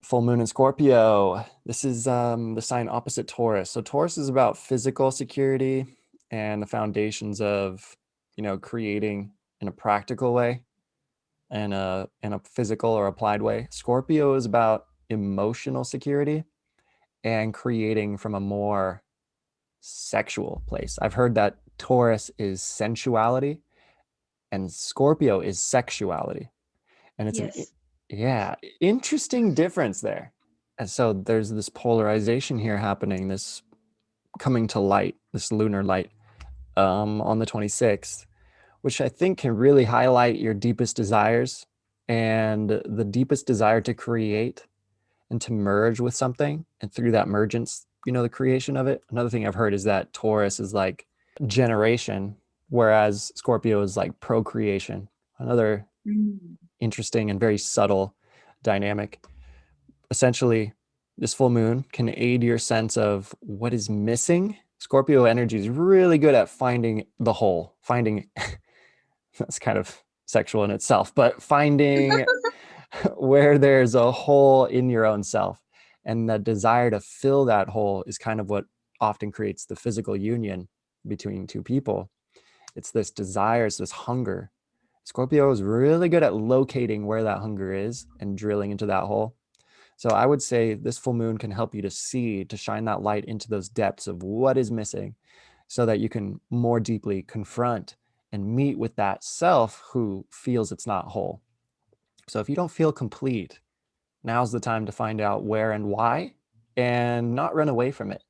Full moon in Scorpio. This is the sign opposite Taurus. So Taurus is about physical security and the foundations of, creating in a practical way and in a physical or applied way. Scorpio is about emotional security and creating from a more sexual place. I've heard that Taurus is sensuality and Scorpio is sexuality. And it's Yes. yeah, interesting difference there. And so there's this polarization here happening, this coming to light, this lunar light on the 26th, which I think can really highlight your deepest desires and the deepest desire to create and to merge with something. And through that mergence, the creation of it. Another thing I've heard is that Taurus is like generation, whereas Scorpio is like procreation. Another Mm. interesting and very subtle dynamic. Essentially, this full moon can aid your sense of what is missing. Scorpio energy is really good at finding the whole, finding that's kind of sexual in itself, but finding where there's a hole in your own self. And the desire to fill that hole is kind of what often creates the physical union between two people. It's this desire, it's this hunger. Scorpio is really good at locating where that hunger is and drilling into that hole. So I would say this full moon can help you to see, to shine that light into those depths of what is missing so that you can more deeply confront and meet with that self who feels it's not whole. So if you don't feel complete, now's the time to find out where and why and not run away from it.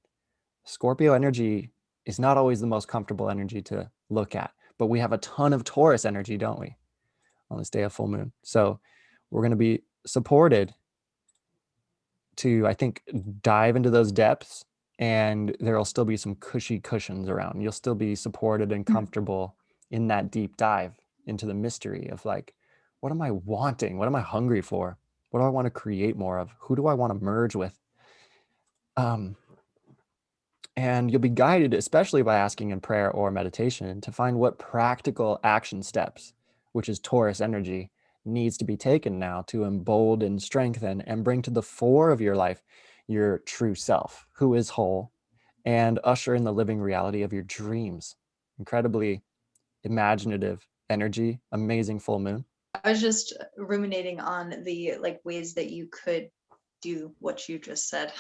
Scorpio energy is not always the most comfortable energy to look at, but we have a ton of Taurus energy, don't we, on this day of full moon? So we're going to be supported to, I think, dive into those depths, and there'll still be some cushy cushions around. You'll still be supported and comfortable in that deep dive into the mystery of like, what am I wanting? What am I hungry for? What do I want to create more of? Who do I want to merge with? Um, and you'll be guided, especially by asking in prayer or meditation, to find what practical action steps, which is Taurus energy, needs to be taken now to embolden, strengthen, and bring to the fore of your life your true self, who is whole, and usher in the living reality of your dreams. Incredibly imaginative energy, amazing full moon. I was just ruminating on the like ways that you could do what you just said.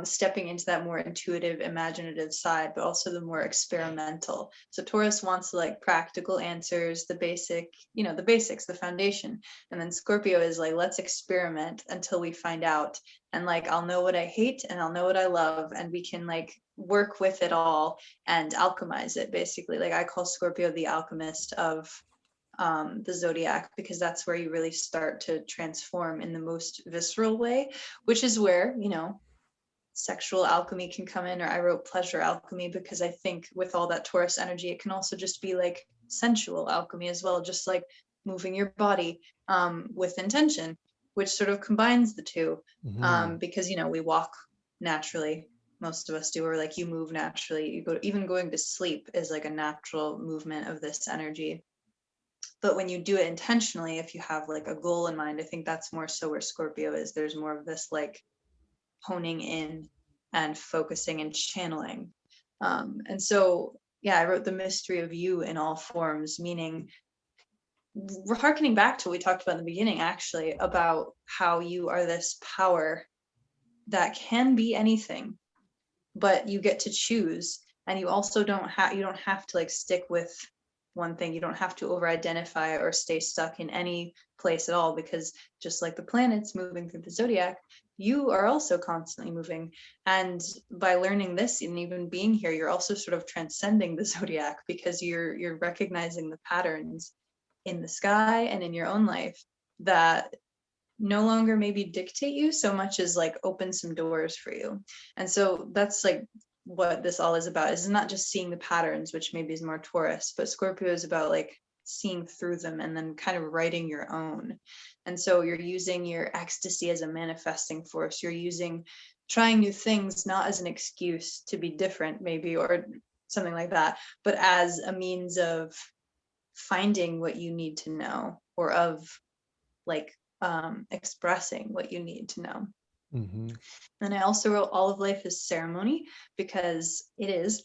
Stepping into that more intuitive, imaginative side, but also the more experimental. So Taurus wants like practical answers, the basic, the basics, the foundation. And then Scorpio is like, let's experiment until we find out. And like, I'll know what I hate and I'll know what I love. And we can like work with it all and alchemize it basically. Like I call Scorpio the alchemist of the zodiac, because that's where you really start to transform in the most visceral way, which is where sexual alchemy can come in. Or I wrote pleasure alchemy because I think with all that Taurus energy it can also just be like sensual alchemy as well, just like moving your body with intention, which sort of combines the two. Mhm. Because we walk naturally, most of us do, or like you move naturally, even going to sleep is like a natural movement of this energy. But when you do it intentionally, if you have like a goal in mind, I think that's more so where Scorpio is. There's more of this like honing in and focusing and channeling. And so yeah, I wrote the mystery of you in all forms, meaning we're harkening back to what we talked about in the beginning, actually, about how you are this power that can be anything, but you get to choose. And you also don't have to like stick with one thing. You don't have to over identify or stay stuck in any place at all, because just like the planets moving through the zodiac, you are also constantly moving. And by learning this and even being here, you're also sort of transcending the zodiac, because you're recognizing the patterns in the sky and in your own life that no longer maybe dictate you so much as like open some doors for you. And so that's like what this all is about, is not just seeing the patterns, which maybe is more Taurus, but Scorpio is about like seeing through them and then kind of writing your own. And so you're using your ecstasy as a manifesting force. You're using trying new things not as an excuse to be different maybe, or something like that, but as a means of finding what you need to know, or of like expressing what you need to know. Mm-hmm. And I also wrote all of life is ceremony because it is.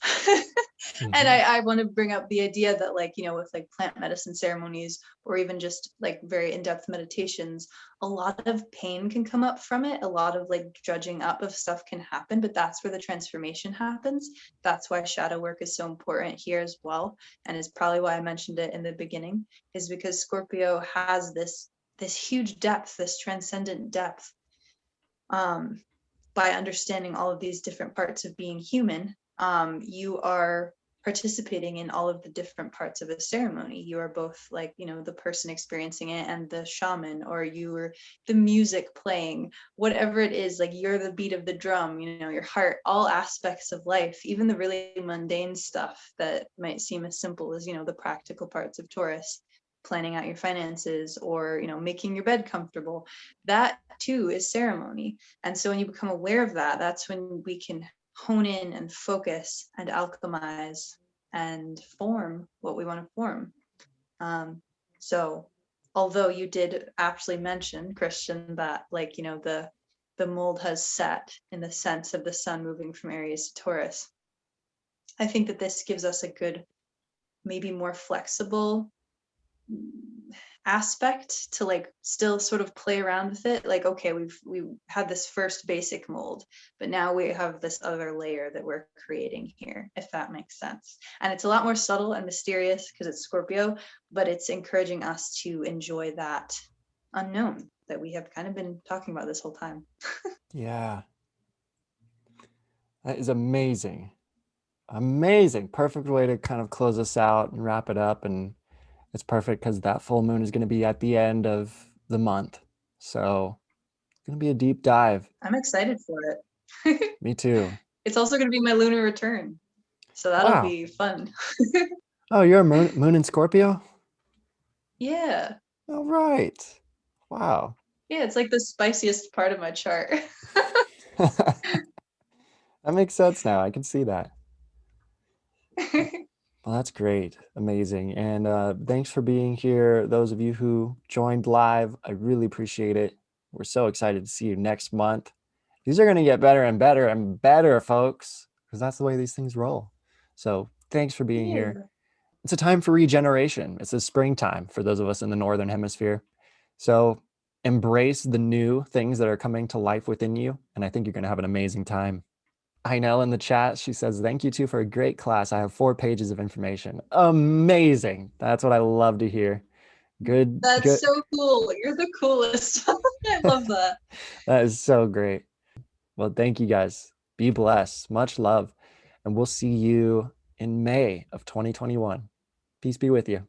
And Mm-hmm. I want to bring up the idea that, like, with like plant medicine ceremonies or even just like very in-depth meditations, a lot of pain can come up from it. A lot of like judging up of stuff can happen, but that's where the transformation happens. That's why shadow work is so important here as well. And is probably why I mentioned it in the beginning, is because Scorpio has this huge depth, this transcendent depth. Um, by understanding all of these different parts of being human, you are participating in all of the different parts of a ceremony. You are both like, the person experiencing it and the shaman, or you are the music playing, whatever it is, like you're the beat of the drum, your heart, all aspects of life, even the really mundane stuff that might seem as simple as, the practical parts of Taurus, planning out your finances or, making your bed comfortable. That too is ceremony. And so when you become aware of that, that's when we can hone in and focus and alchemize and form what we want to form. So although you did actually mention, Christian, that like, the mold has set in the sense of the sun moving from Aries to Taurus, I think that this gives us a good, maybe more flexible aspect to like still sort of play around with it. Like, okay, we had this first basic mold, but now we have this other layer that we're creating here, if that makes sense. And it's a lot more subtle and mysterious because it's Scorpio, but it's encouraging us to enjoy that unknown that we have kind of been talking about this whole time. Yeah, that is amazing. Amazing. Perfect way to kind of close us out and wrap it up. And it's perfect because that full moon is going to be at the end of the month. So it's going to be a deep dive. I'm excited for it. Me too. It's also going to be my lunar return, so that'll Wow. be fun. Oh, you're a moon in Scorpio? Yeah. All right. Wow. Yeah, it's like the spiciest part of my chart. That makes sense now. I can see that. Well, that's great. Amazing. And thanks for being here. Those of you who joined live, I really appreciate it. We're so excited to see you next month. These are going to get better and better and better, folks, because that's the way these things roll. So thanks for being here. Yeah. It's a time for regeneration. It's a springtime for those of us in the Northern Hemisphere. So embrace the new things that are coming to life within you. And I think you're going to have an amazing time. Ainel in the chat, she says, thank you too for a great class. I have 4 pages of information. Amazing. That's what I love to hear. Good, That's good. so cool. You're the coolest. I love that. That is so great. Well, thank you guys. Be blessed. Much love. And we'll see you in May of 2021. Peace be with you.